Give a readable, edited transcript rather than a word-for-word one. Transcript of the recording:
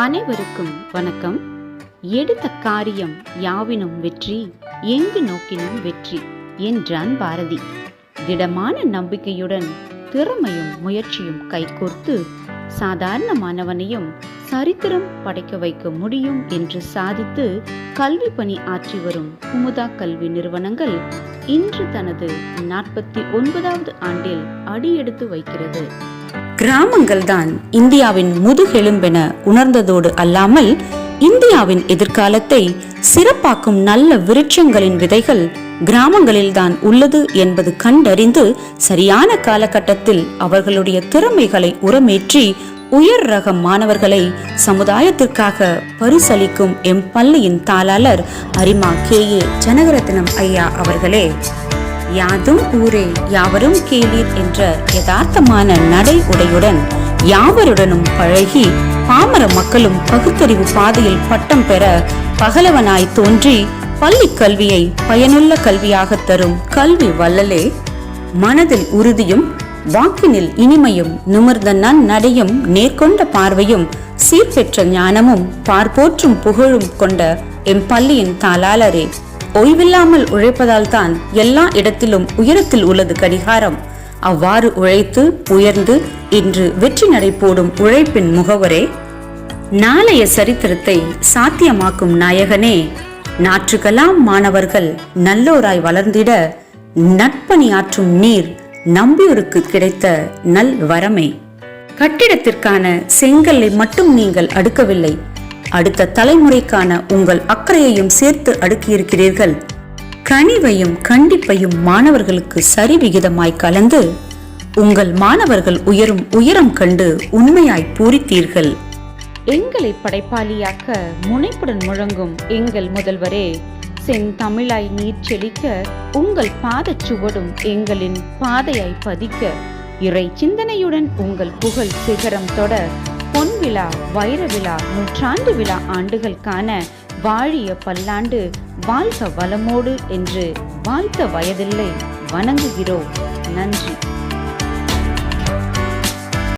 அனைவருக்கும் வணக்கம். எடுத்த காரியம் யாவினும் வெற்றி, எங்கு நோக்கினும் வெற்றி என்றான் பாரதி. திடமான நம்பிக்கையுடன் திறமையும் முயற்சியும் கைகோர்த்து சாதாரணமானவனையும் சரித்திரம் படைக்க வைக்க முடியும் என்று சாதித்து கல்வி பணி ஆற்றி வரும் குமுதா கல்வி நிறுவனங்கள் இன்று தனது 49வது ஆண்டில் அடியெடுத்து வைக்கிறது. கிராமங்கள் தான் இந்தியாவின் முதுகெலும்பென உணர்ந்ததோடு அல்லாமல், இந்தியாவின் எதிர்காலத்தை சிறப்பாக்கும் நல்ல விருட்சங்களின் விதைகள் கிராமங்களில்தான் உள்ளது என்பது கண்டறிந்து சரியான காலகட்டத்தில் அவர்களுடைய திறமைகளை உரமேற்றி உயர் ரக மாணவர்களை சமுதாயத்திற்காக பரிசளிக்கும் எம் பள்ளியின் தாளாளர் அரிமா கே.ஏ. ஜனகரத்னம் ஐயா அவர்களே, யாதும் ஊரே யாவரும் கேளீர் என்ற யதார்த்தமான நடை உடையுடன் யாவருடனும் பழகி பாமர மக்களும் பகுத்தறிவு பாதையில் பட்டம் பெற பகலவனாய் தோன்றி பள்ளி கல்வியை பயனுள்ள கல்வியாக தரும் கல்வி வள்ளலே, மனதில் உறுதியும் வாக்கினில் இனிமையும் நிமிர்ந்த நடையும் நேர்கொண்ட பார்வையும் சீர்பெற்ற ஞானமும் பார்ப்போற்றும் புகழும் கொண்ட எம் பள்ளியின் தாளாளரே, ஓய்வில்லாமல் உழைப்பதால் தான் எல்லா இடத்திலும் உயரத்தில் உள்ளது கடிகாரம். அவ்வாறு உழைத்து உயர்ந்து இன்று வெற்றி நடை போடும் உழைப்பின் முகவரே, நாளைய சரித்திரத்தை சாத்தியமாக்கும் நாயகனே, நாற்றுகளாம் மாணவர்கள் நல்லோராய் வளர்ந்திட நட்பணியாற்றும் நீர் நம்பியோருக்கு கிடைத்த நல் வரமே. கட்டிடத்திற்கான செங்கல்லை மட்டும் நீங்கள் அடுக்கவில்லை, அடுத்த தலைமுறைக்கான உங்கள் அக்கறையையும் சேர்த்து அடுக்கியிருக்கிறீர்கள். கனிவையும் கண்டிப்பையும் மாணவர்களுக்கு சரிவிகிதமாய் கலந்து உங்கள் மாணவர்கள் உயரும் உயரம் கண்டு உண்மையாய் பூரித்தீர்கள். எங்களை படைப்பாளியாக்க முனைப்புடன் முழங்கும் எங்கள் முதல்வரே, செந்தமிழாய் நீர் செழிக்க உங்கள் பாதச் சுவடும் எங்களின் பாதையாய் பதிக்க, இறை சிந்தனையுடன் உங்கள் புகழ் சிகரம் தொட, பொன் விழா வைர விழா நூற்றாண்டு விழா ஆண்டுகள் காண வாழிய பல்லாண்டு வாழ்க வளமோடு என்று வாழ்த்த வயதில்லை வணங்குகிறோம். நன்றி.